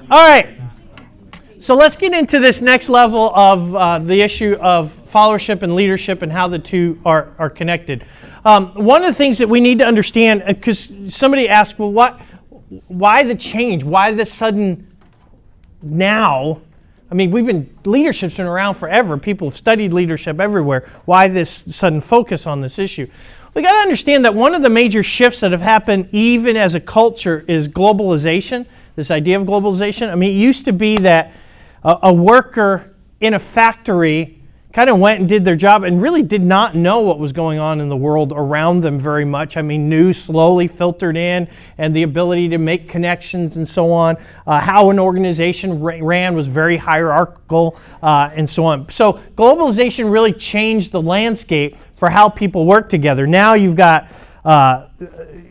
All right. So let's get into this next level of the issue of followership and leadership and how the two are connected. One of the things that we need to understand, because somebody asked, well, why the change? Why the sudden now? I mean, leadership's been around forever. People have studied leadership everywhere. Why this sudden focus on this issue? We got to understand that one of the major shifts that have happened even as a culture is globalization, this idea of globalization. I mean, it used to be that a worker in a factory kind of went and did their job and really did not know what was going on in the world around them very much. I mean, news slowly filtered in and the ability to make connections and so on. How an organization ran was very hierarchical and so on. So globalization really changed the landscape for how people work together. Now you've got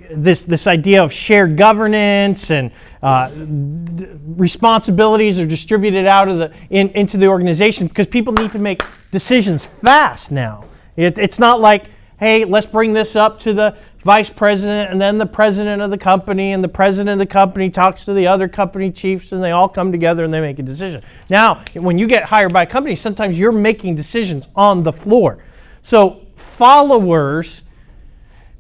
this idea of shared governance and responsibilities are distributed out of into the organization because people need to make decisions fast now. It's not like, hey, let's bring this up to the vice president and then the president of the company, and the president of the company talks to the other company chiefs, and they all come together and they make a decision. Now, when you get hired by a company, sometimes you're making decisions on the floor. So followers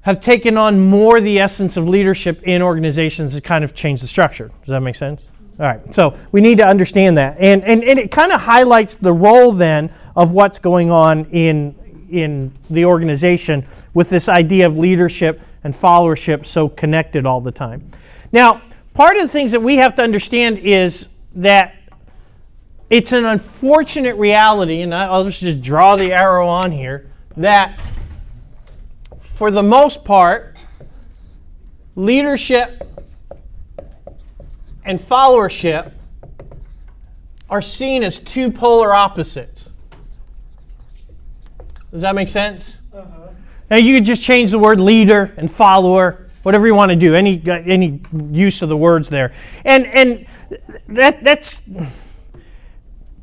have taken on more the essence of leadership in organizations to kind of change the structure. Does that make sense? All right, so we need to understand that. And it kind of highlights the role then of what's going on in the organization with this idea of leadership and followership so connected all the time. Now, part of the things that we have to understand is that it's an unfortunate reality, and I'll just draw the arrow on here, that for the most part, leadership and followership are seen as two polar opposites. Does that make sense? Uh-huh. Now you could just change the word leader and follower, whatever you want to do, any use of the words there. And that's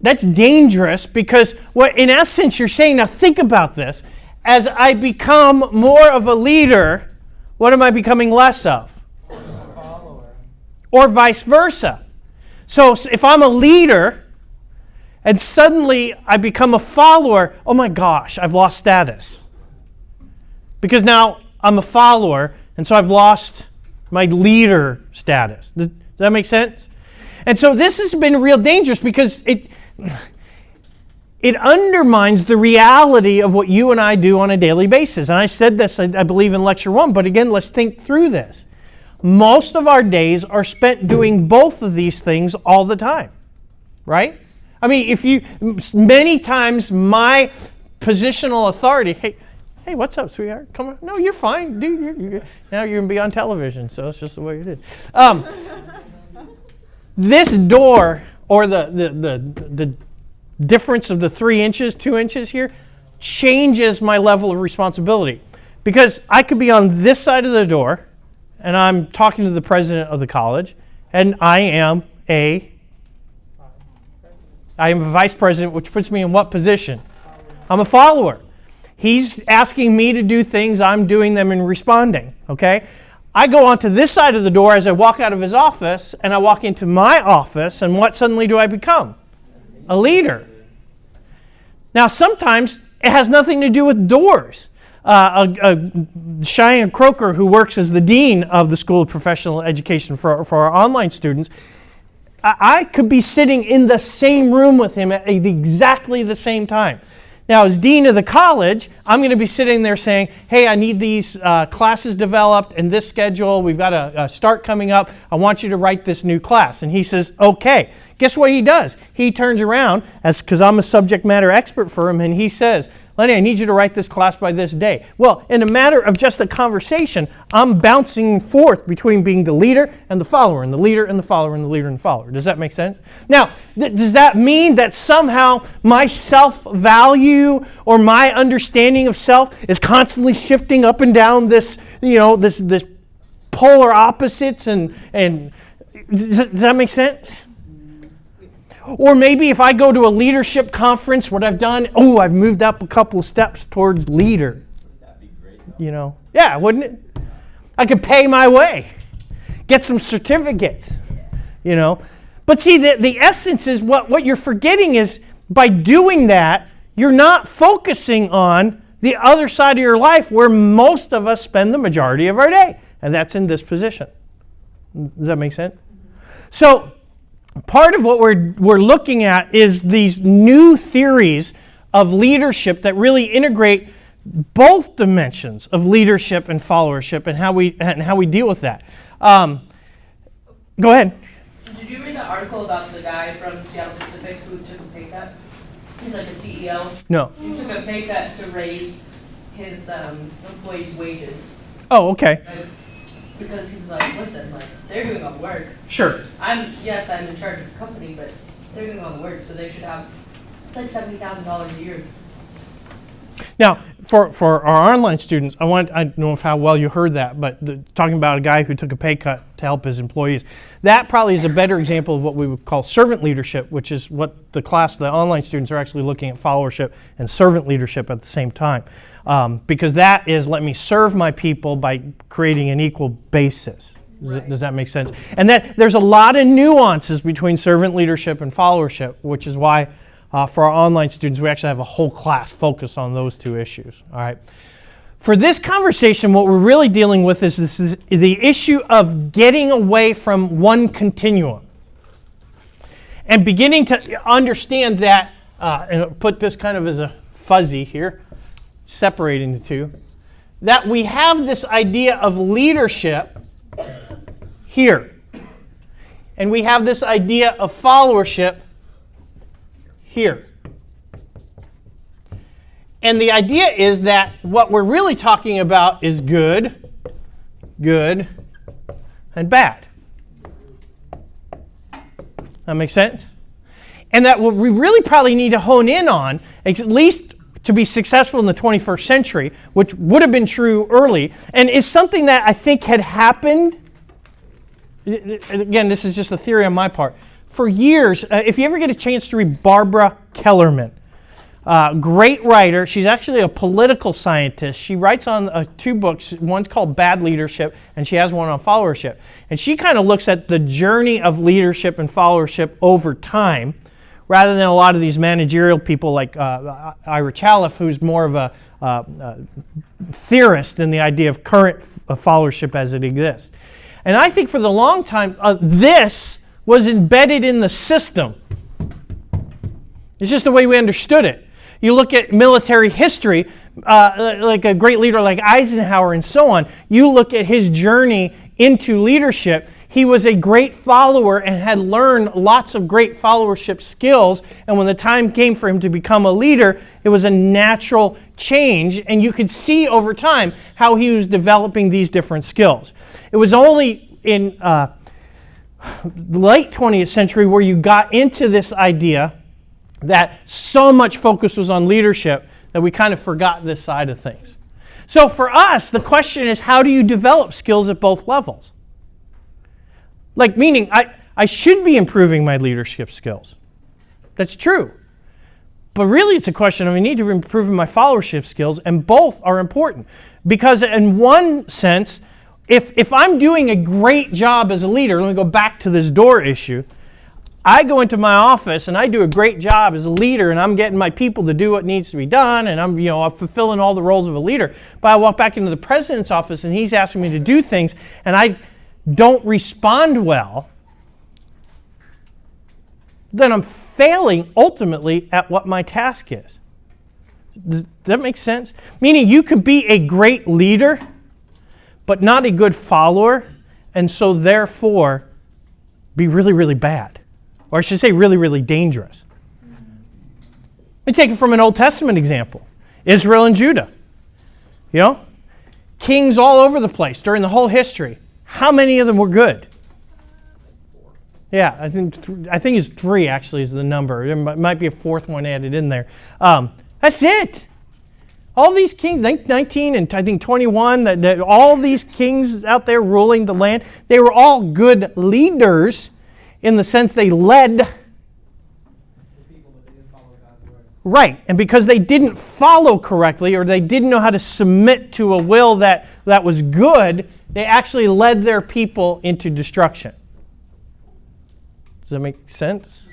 dangerous because what in essence you're saying, now think about this, as I become more of a leader, what am I becoming less of? A follower. Or vice versa. So if I'm a leader and suddenly I become a follower, oh my gosh, I've lost status. Because now I'm a follower, and so I've lost my leader status. Does that make sense? And so this has been real dangerous because it undermines the reality of what you and I do on a daily basis. And I said this, I believe, in Lecture 1, but again, let's think through this. Most of our days are spent doing both of these things all the time, right? I mean, many times my positional authority, hey, what's up, sweetheart? Come on. No, you're fine, dude. Now you're going to be on television, so it's just the way it is. This door, or the difference of the 3 inches, 2 inches here, changes my level of responsibility. Because I could be on this side of the door, and I'm talking to the president of the college, and I am a vice president, which puts me in what position? I'm a follower. He's asking me to do things, I'm doing them and responding, okay? I go onto this side of the door as I walk out of his office, and I walk into my office, and what suddenly do I become? A leader. Now, sometimes it has nothing to do with doors. Cheyenne Croker, who works as the dean of the School of Professional Education for our online students, I could be sitting in the same room with him at exactly the same time. Now, as dean of the college, I'm going to be sitting there saying, hey, I need these classes developed and this schedule. We've got a start coming up. I want you to write this new class. And he says, okay. Guess what he does? He turns around, because I'm a subject matter expert for him, and he says, Lenny, I need you to write this class by this day. Well, in a matter of just a conversation, I'm bouncing forth between being the leader and the follower, and the leader and the follower, and the leader and the follower. Does that make sense? Now, does that mean that somehow my self-value or my understanding of self is constantly shifting up and down this polar opposites? And does that make sense? Or maybe if I go to a leadership conference, what I've done, I've moved up a couple of steps towards leader. That'd be great. Yeah, wouldn't it? I could pay my way, get some certificates, But see, the essence is what you're forgetting is by doing that, you're not focusing on the other side of your life where most of us spend the majority of our day, and that's in this position. Does that make sense? So part of what we're looking at is these new theories of leadership that really integrate both dimensions of leadership and followership and how we deal with that. Go ahead. Did you read the article about the guy from Seattle Pacific who took a pay cut? He's like a CEO. No. He took a pay cut to raise his employees' wages. Oh, okay. Right? Because he was like, listen, like, they're doing all the work. Sure. I'm in charge of the company, but they're doing all the work, so they should have, it's like $70,000 a year. Now, for our online students, I don't know how well you heard that, but talking about a guy who took a pay cut to help his employees, that probably is a better example of what we would call servant leadership, which is what the online students are actually looking at followership and servant leadership at the same time. Because that is, let me serve my people by creating an equal basis. Does that make sense? And that there's a lot of nuances between servant leadership and followership, which is why for our online students, we actually have a whole class focused on those two issues. All right. For this conversation, what we're really dealing with is the issue of getting away from one continuum and beginning to understand that, and I'll put this kind of as a fuzzy here, separating the two, that we have this idea of leadership here, and we have this idea of followership here. And the idea is that what we're really talking about is good, and bad. That makes sense? And that what we really probably need to hone in on, at least to be successful in the 21st century, which would have been true early, and is something that I think had happened. Again, this is just a theory on my part. For years, if you ever get a chance to read Barbara Kellerman, great writer. She's actually a political scientist. She writes on 2 books. One's called Bad Leadership, and she has one on followership. And she kind of looks at the journey of leadership and followership over time, rather than a lot of these managerial people like Ira Chaliff, who's more of a theorist in the idea of current followership as it exists. And I think for the long time, this was embedded in the system. It's just the way we understood it. You look at military history, like a great leader like Eisenhower and so on, you look at his journey into leadership. He was a great follower and had learned lots of great followership skills. And when the time came for him to become a leader, it was a natural change. And you could see over time how he was developing these different skills. It was only in the late 20th century where you got into this idea that so much focus was on leadership that we kind of forgot this side of things. So for us, the question is, how do you develop skills at both levels? Like, meaning, I should be improving my leadership skills. That's true. But really, it's a question of I need to be improving my followership skills, and both are important. Because in one sense, if I'm doing a great job as a leader, let me go back to this door issue. I go into my office and I do a great job as a leader, and I'm getting my people to do what needs to be done, and I'm fulfilling all the roles of a leader. But I walk back into the president's office and he's asking me to do things, and I don't respond well, then I'm failing ultimately at what my task is. Does that make sense? Meaning you could be a great leader, but not a good follower, and so therefore be really, really bad. Or I should say really, really dangerous. Let me take it from an Old Testament example. Israel and Judah. Kings all over the place during the whole history. How many of them were good? Yeah, I think it's 3 actually is the number. There might be a 4th one added in there. That's it. All these kings, 19 and I think 21, that all these kings out there ruling the land, they were all good leaders in the sense they led. Right, and because they didn't follow correctly or they didn't know how to submit to a will that was good, they actually led their people into destruction. Does that make sense?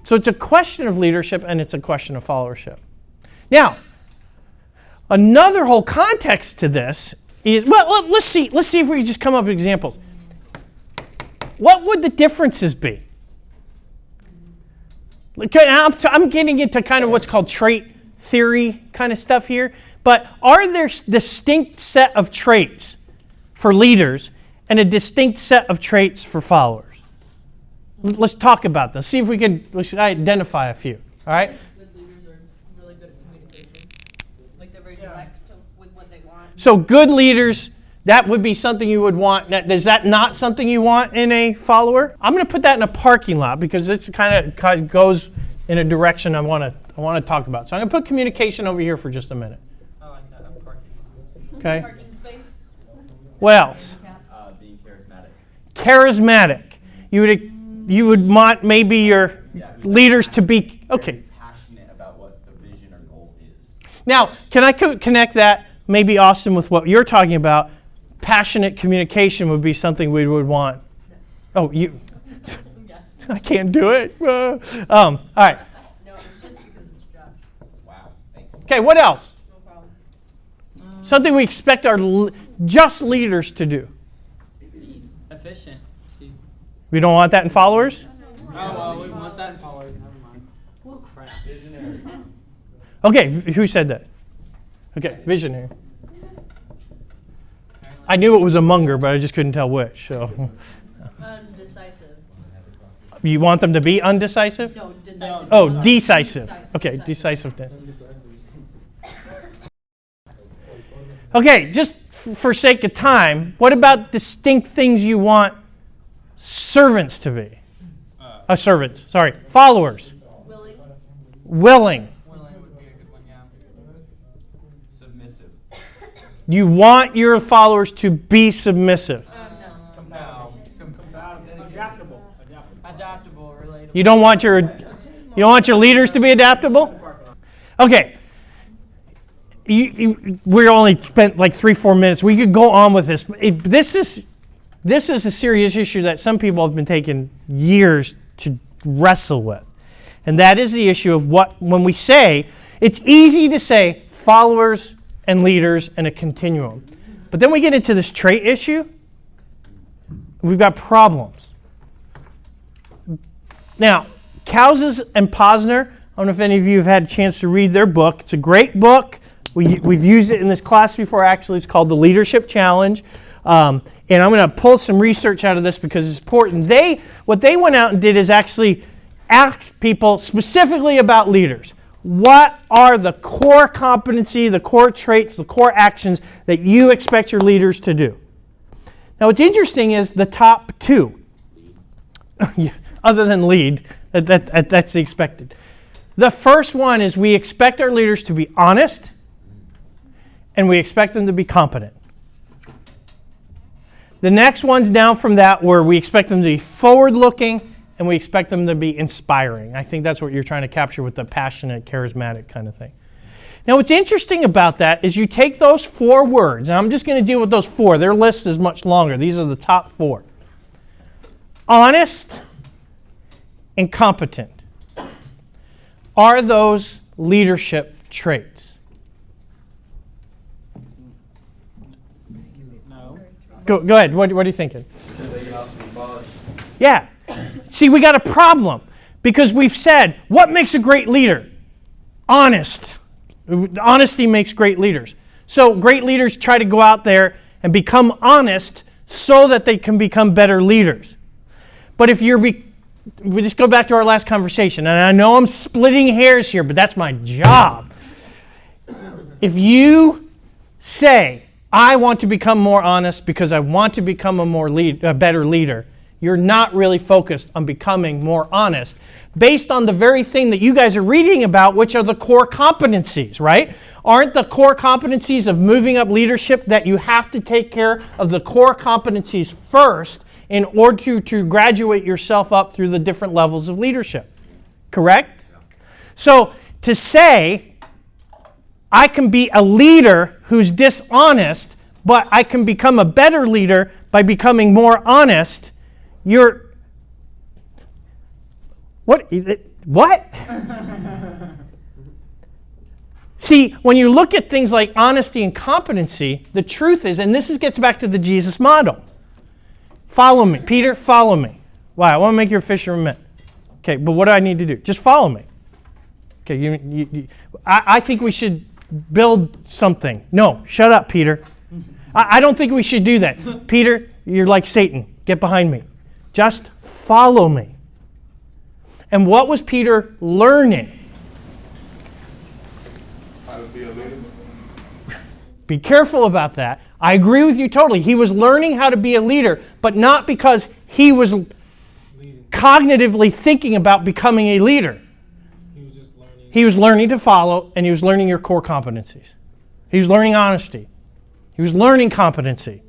So it's a question of leadership and it's a question of followership. Now, another whole context to this is, well, let's see if we can just come up with examples. What would the differences be? I'm getting into kind of what's called trait theory kind of stuff here, but are there distinct set of traits for leaders and a distinct set of traits for followers? Let's talk about this. See if we can identify a few. All right? Good leaders are really good at communication. Like they're very direct with what they want. So good leaders, that would be something you would want. Now, is that not something you want in a follower? I'm going to put that in a parking lot because this kind of goes in a direction I want to talk about. So I'm going to put communication over here for just a minute. I like that. Parking. Okay. Parking space. What else? Being charismatic. Charismatic. You would want maybe your leaders to be okay. Passionate about what the vision or goal is. Now, can I connect that maybe, Austin, with what you're talking about? Passionate communication would be something we would want. Oh, you. Yes. I can't do it. All right. No, it's just because it's Josh. Wow. Thanks. Okay, what else? No problem. Something we expect our just leaders to do. Efficient. See. We don't want that in followers? Oh, well, we want that in followers. Never mind. Oh, crap. Visionary. Okay, who said that? Okay, visionary. I knew it was a monger, but I just couldn't tell which. So, Undecisive. you want them to be undecisive? No, decisive. Oh, decisive. Okay, decisiveness. Okay, just for sake of time, what about distinct things you want servants to be? Followers. Willing. Willing. Willing would be a good one, yeah. Submissive. You want your followers to be submissive. No. Adaptable, relatable. You don't want your leaders to be adaptable? Okay. We only spent like 3-4 minutes. We could go on with this. This is a serious issue that some people have been taking years to wrestle with. And that is the issue of when we say, it's easy to say followers and leaders and a continuum. But then we get into this trait issue, we've got problems. Now, Cowses and Posner, I don't know if any of you have had a chance to read their book. It's a great book. We've used it in this class before, actually. It's called The Leadership Challenge. And I'm going to pull some research out of this because it's important. What they went out and did is actually ask people specifically about leaders. What are the core competency, the core traits, the core actions that you expect your leaders to do? Now, what's interesting is the top two, other than lead, that's the expected. The first one is we expect our leaders to be honest, and we expect them to be competent. The next one's down from that where we expect them to be forward-looking and we expect them to be inspiring. I think that's what you're trying to capture with the passionate, charismatic kind of thing. Now, what's interesting about that is you take those 4 words, and I'm just going to deal with those 4. Their list is much longer. These are the top 4. Honest and competent. Are those leadership traits? No. Go ahead. What are you thinking? They can also be followed. Yeah. See, we got a problem because we've said, what makes a great leader? Honest. Honesty makes great leaders. So great leaders try to go out there and become honest so that they can become better leaders. But if we just go back to our last conversation, and I know I'm splitting hairs here, but that's my job. If you say, I want to become more honest because I want to become a better leader, you're not really focused on becoming more honest based on the very thing that you guys are reading about, which are the core competencies, right? Aren't the core competencies of moving up leadership that you have to take care of the core competencies first in order to graduate yourself up through the different levels of leadership? Correct? So to say, I can be a leader who's dishonest, but I can become a better leader by becoming more honest, What? See, when you look at things like honesty and competency, the truth is, and gets back to the Jesus model. Follow me. Peter, follow me. Why? I want to make you a fisher of men. Okay, but what do I need to do? Just follow me. Okay, I think we should build something. No, shut up, Peter. I don't think we should do that. Peter, you're like Satan. Get behind me. Just follow me. And what was Peter learning? How to be a leader. Be careful about that. I agree with you totally. He was learning how to be a leader, but not because he was cognitively thinking about becoming a leader. He was learning to follow, and he was learning your core competencies. He was learning honesty. He was learning competency.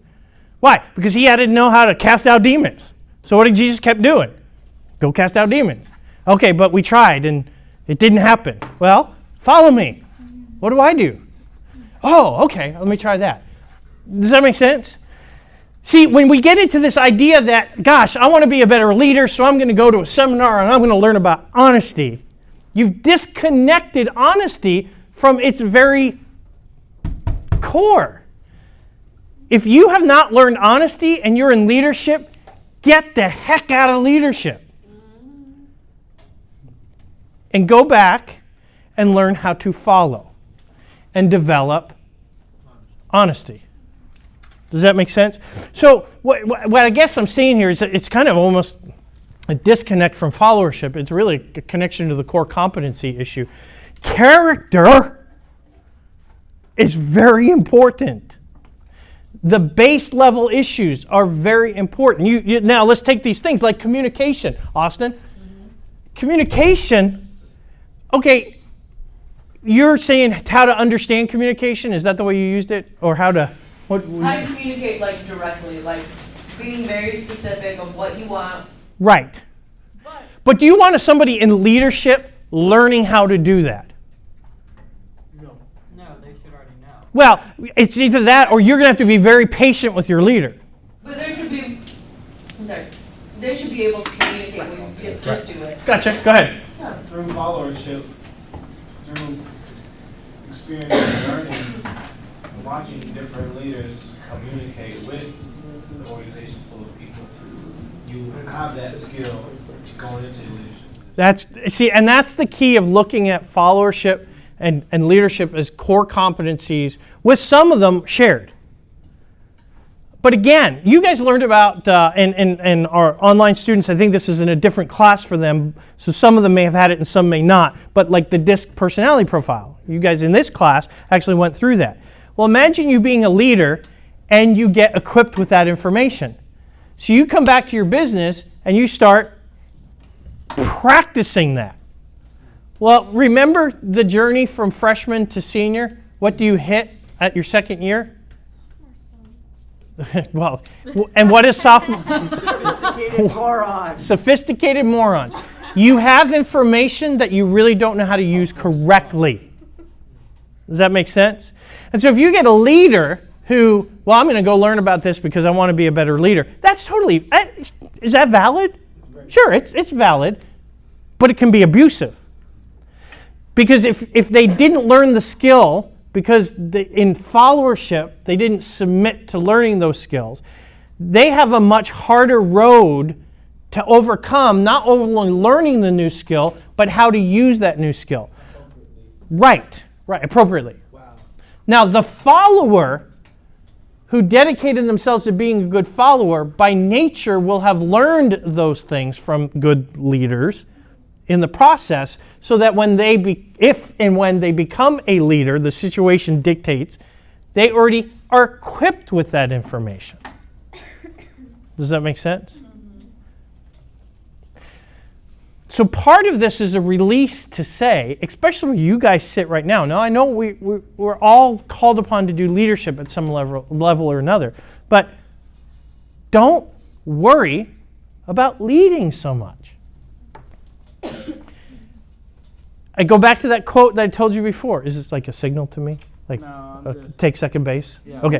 Why? Because he had to know how to cast out demons. So what did Jesus kept doing? Go cast out demons. Okay, but we tried, and it didn't happen. Well, follow me. What do I do? Oh, okay, let me try that. Does that make sense? See, when we get into this idea that, gosh, I want to be a better leader, so I'm going to go to a seminar and I'm going to learn about honesty, you've disconnected honesty from its very core. If you have not learned honesty and you're in leadership, get the heck out of leadership. And go back and learn how to follow and develop honesty. Does that make sense? So what I guess I'm seeing here is that it's kind of almost a disconnect from followership. It's really a connection to the core competency issue. Character is very important. The base level issues are very important. Now let's take these things like communication. Austin, communication, okay, you're saying how to understand communication? Is that the way you used it? Or how to... How to communicate like directly, like being very specific of what you want. Right. But do you want somebody in leadership learning how to do that? No, they should already know. Well, it's either that or you're going to have to be very patient with your leader. But they should be able to communicate when you just do it. Gotcha. Go ahead. Through followership, through experience and learning, watching different leaders communicate with an organization full of people, you have that skill going into leadership. That's the key of looking at followership and leadership as core competencies, with some of them shared. But again, you guys learned about, and our online students, I think this is in a different class for them, so some of them may have had it and some may not, but like the DISC personality profile. You guys in this class actually went through that. Well, imagine you being a leader and you get equipped with that information. So you come back to your business and you start practicing that. Well, remember the journey from freshman to senior? What do you hit at your second year? Well, and what is sophomore? Sophisticated morons. Sophisticated morons. You have information that you really don't know how to use correctly. Does that make sense? And so if you get a leader who, well, I'm going to go learn about this because I want to be a better leader, that's totally, is that valid? Sure, it's valid, but it can be abusive. Because if they didn't learn the skill, because in followership, they didn't submit to learning those skills, they have a much harder road to overcome, not only learning the new skill, but how to use that new skill. Right, appropriately. Wow. Now, the follower who dedicated themselves to being a good follower, by nature will have learned those things from good leaders in the process, so that when if and when they become a leader, the situation dictates, they already are equipped with that information. Does that make sense? So part of this is a release to say, especially where you guys sit right now. Now I know we're all called upon to do leadership at some level or another, but don't worry about leading so much. I go back to that quote that I told you before. Is this like a signal to me? Like, No, I'm just- take second base? Yeah. Okay.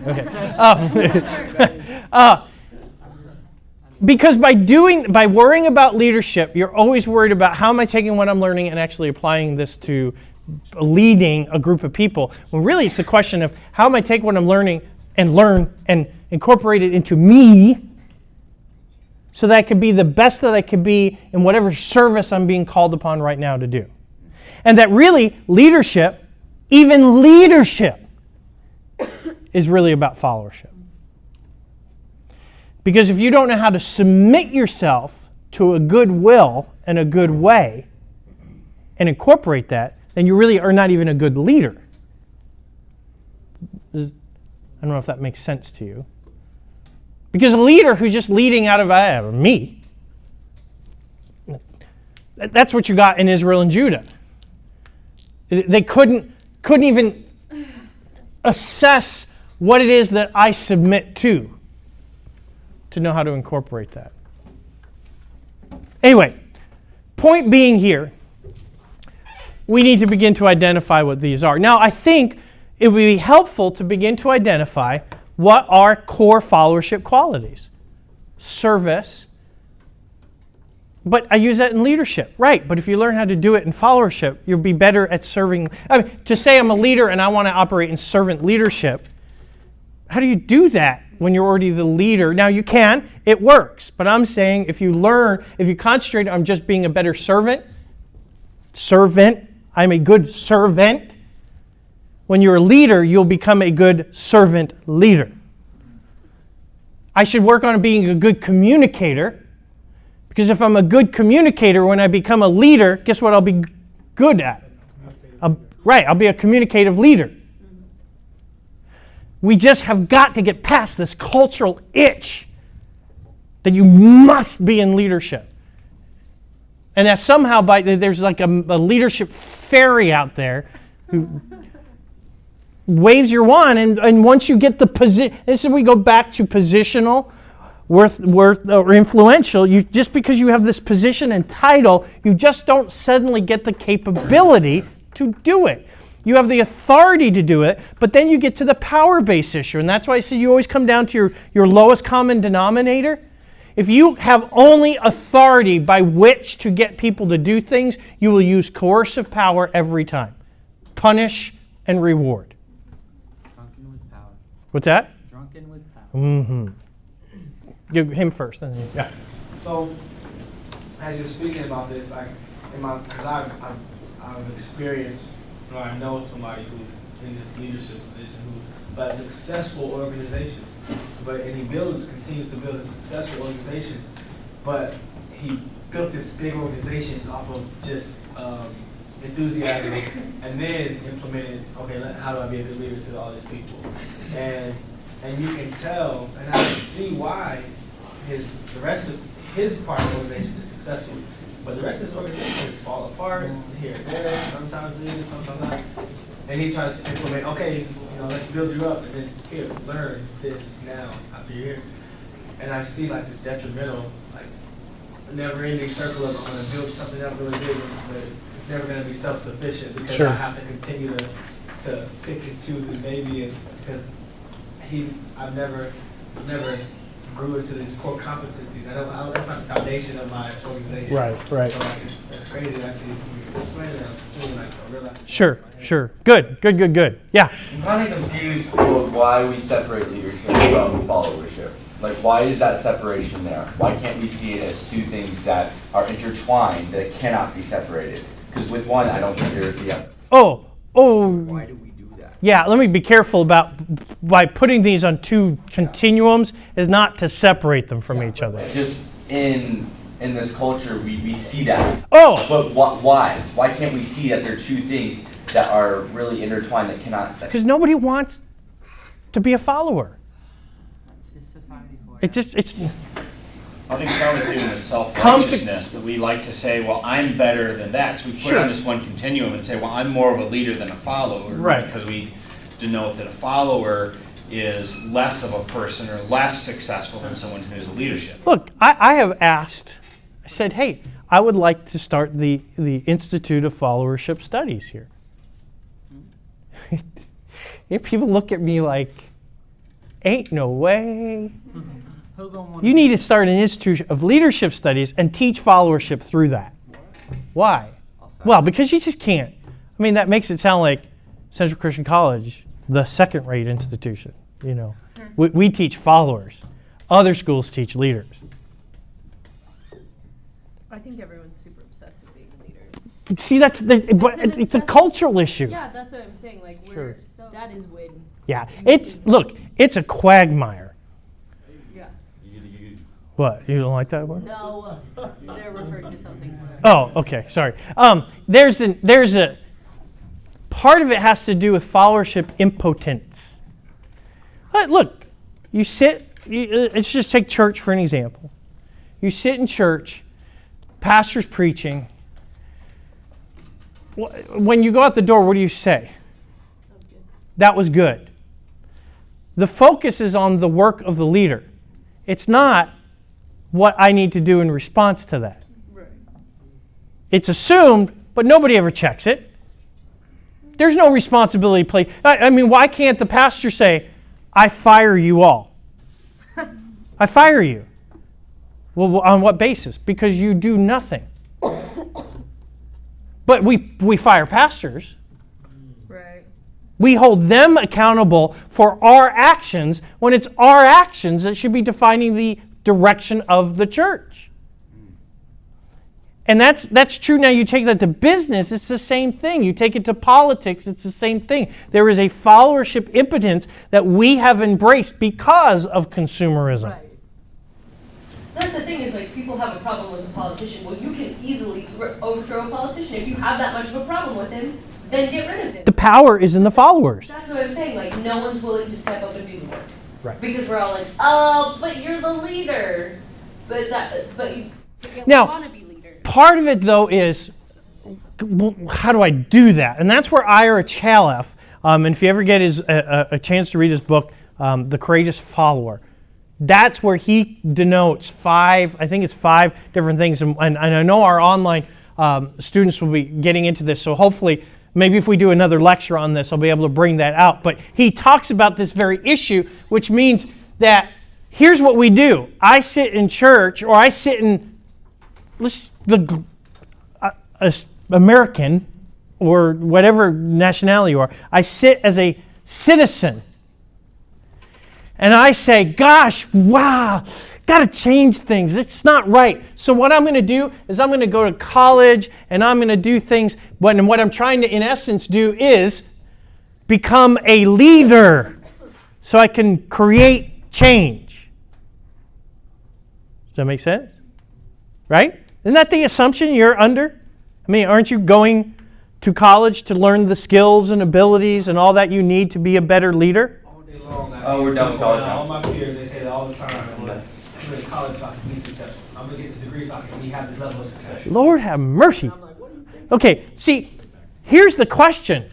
Because by worrying about leadership, you're always worried about how am I taking what I'm learning and actually applying this to leading a group of people. When really it's a question of how am I take what I'm learning and learn and incorporate it into me so that I can be the best that I can be in whatever service I'm being called upon right now to do. And that really leadership, even leadership, is really about followership. Because if you don't know how to submit yourself to a good will and a good way and incorporate that, then you really are not even a good leader. I don't know if that makes sense to you. Because a leader who's just leading out of me, that's what you got in Israel and Judah. They couldn't even assess what it is that I submit to know how to incorporate that. Anyway, point being here, we need to begin to identify what these are. Now, I think it would be helpful to begin to identify what are core followership qualities. Service. But I use that in leadership. Right, but if you learn how to do it in followership, you'll be better at serving. I mean, to say I'm a leader and I want to operate in servant leadership, how do you do that when you're already the leader? Now you can, it works. But I'm saying if you concentrate on just being a better servant, I'm a good servant. When you're a leader, you'll become a good servant leader. I should work on being a good communicator, because if I'm a good communicator, when I become a leader, guess what I'll be good at? I'll be a communicative leader. We just have got to get past this cultural itch that you must be in leadership. And that somehow there's like a leadership fairy out there who waves your wand, and once you get the position, this is we go back to positional, worth or influential. Just because you have this position and title, you just don't suddenly get the capability to do it. You have the authority to do it, but then you get to the power base issue, and that's why I say you always come down to your lowest common denominator. If you have only authority by which to get people to do things, you will use coercive power every time. Punish and reward. Drunken with power. What's that? Drunken with power. Mm-hmm. Give him first. Then yeah. So, as you're speaking about this, because I've experienced, or I know somebody who's in this leadership position who has a successful organization, and he continues to build a successful organization, but he built this big organization off of just enthusiasm, and then implemented, okay, how do I be a good leader to all these people? And you can tell, and I can see why the rest of his part of the organization is successful, but the rest of his organization is fall apart here and there, sometimes leaders, sometimes not. And he tries to implement, okay, let's build you up, and then here, learn this now after you're here. And I see like this detrimental, like never-ending circle of I'm going to build something up really big, but it's never going to be self-sufficient because Sure. I have to continue to pick and choose and maybe, because I've never grew into these core competencies. That's not the foundation of my organization. Right. So it's crazy actually. Explain it. I'm seeing like a real. Sure. Good. Yeah. I'm kind of confused with why we separate leadership from followership. Like, why is that separation there? Why can't we see it as two things that are intertwined that cannot be separated? Because with one, I don't think there's the other. Oh. Why do we do that? Yeah, let me be careful by putting these on two continuums is not to separate them from each other. Just in this culture, we see that. Oh! But why? Why can't we see that there are two things that are really intertwined that cannot... Because nobody wants to be a follower. That's just society for you. It's I think some of it's in the self-righteousness that we like to say, well, I'm better than that. So we put it on this one continuum and say, well, I'm more of a leader than a follower. Right. Because we denote that a follower is less of a person or less successful than someone who's a leadership. Look, I have asked, I said, hey, I would like to start the Institute of Followership Studies here. If people look at me like, ain't no way. He'll go on one. You need to start an institute of leadership studies and teach followership through that. Why? Well, because you just can't. I mean, that makes it sound like Central Christian College, the second-rate institution. You know, we teach followers. Other schools teach leaders. I think everyone's super obsessed with being leaders. See, but it's a obsessive- cultural issue. Yeah, that's what I'm saying. Like, that is when. Yeah, it's a quagmire. Yeah. What, you don't like that word? No, they're referring to something. Oh, okay, sorry. There's a part of it has to do with followership impotence. Look, let's just take church for an example. You sit in church, pastor's preaching. When you go out the door, what do you say? That was good. The focus is on the work of the leader. It's not what I need to do in response to that. Right. It's assumed, but nobody ever checks it. There's no responsibility play. I mean, why can't the pastor say, I fire you all? I fire you. Well, on what basis? Because you do nothing. But we fire pastors. Right. We hold them accountable for our actions when it's our actions that should be defining the direction of the church. And that's true. Now you take that to business, it's the same thing. You take it to politics, it's the same thing. There is a followership impotence that we have embraced because of consumerism. Right. That's the thing is, like, people have a problem with a politician. Well, you can easily overthrow a politician. If you have that much of a problem with him, then get rid of him. The power is in the followers. That's what I'm saying. Like, no one's willing to step up and do the work. Right. Because we're all like, oh, but you're the leader. But you. Now, want to be leaders. part of it, though, is how do I do that? And that's where Ira Chalef, and if you ever get a chance to read his book, The Courageous Follower, that's where he denotes five different things. And I know our online students will be getting into this, so hopefully maybe if we do another lecture on this, I'll be able to bring that out. But he talks about this very issue, which means that here's what we do. I sit in church, or I sit in American, or whatever nationality you are. I sit as a citizen. And I say, gosh, wow, got to change things. It's not right. So what I'm going to do is I'm going to go to college and I'm going to do things. And what I'm trying to, in essence, do is become a leader so I can create change. Does that make sense? Right? Isn't that the assumption you're under? I mean, aren't you going to college to learn the skills and abilities and all that you need to be a better leader? Oh, we're done with college now. All my peers, they say that all the time. I'm going to college so I can be successful. I'm going to get this degree so I can have this level of success. Lord have mercy. Okay, see, here's the question.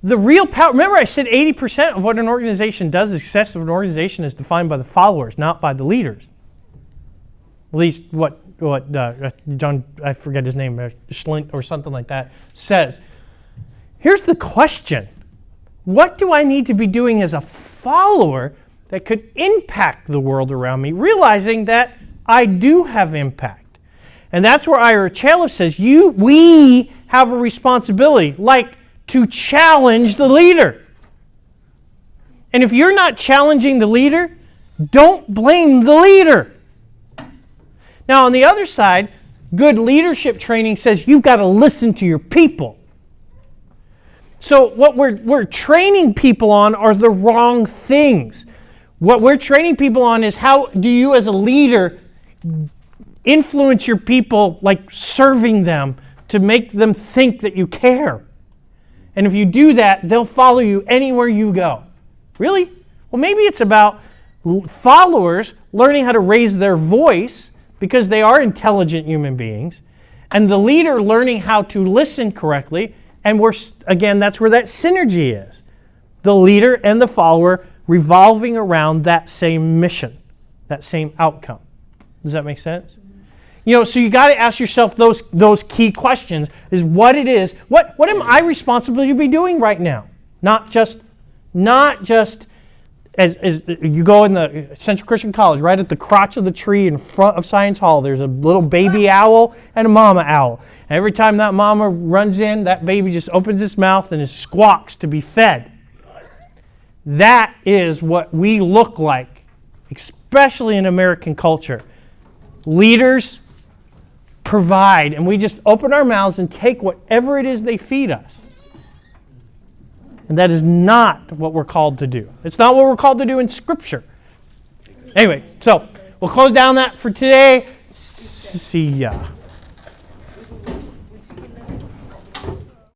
The real power, remember I said 80% of what an organization does, the success of an organization is defined by the followers, not by the leaders. At least what John, I forget his name, Schlint or something like that, says. Here's the question. What do I need to be doing as a follower that could impact the world around me, realizing that I do have impact? And that's where Ira Chalef says, we have a responsibility, like to challenge the leader. And if you're not challenging the leader, don't blame the leader. Now, on the other side, good leadership training says you've got to listen to your people. So what we're training people on are the wrong things. What we're training people on is how do you as a leader influence your people, like serving them to make them think that you care. And if you do that, they'll follow you anywhere you go. Really? Well, maybe it's about followers learning how to raise their voice because they are intelligent human beings, and the leader learning how to listen correctly. And again, that's where that synergy is. The leader and the follower revolving around that same mission, that same outcome. Does that make sense? So you got to ask yourself those key questions: is what it is, what am I responsible to be doing right now? Not just as you go in the Central Christian College, right at the crotch of the tree in front of Science Hall, there's a little baby owl and a mama owl. And every time that mama runs in, that baby just opens its mouth and it squawks to be fed. That is what we look like, especially in American culture. Leaders provide, and we just open our mouths and take whatever it is they feed us. And that is not what we're called to do. It's not what we're called to do in Scripture. Anyway, so we'll close down that for today. See ya.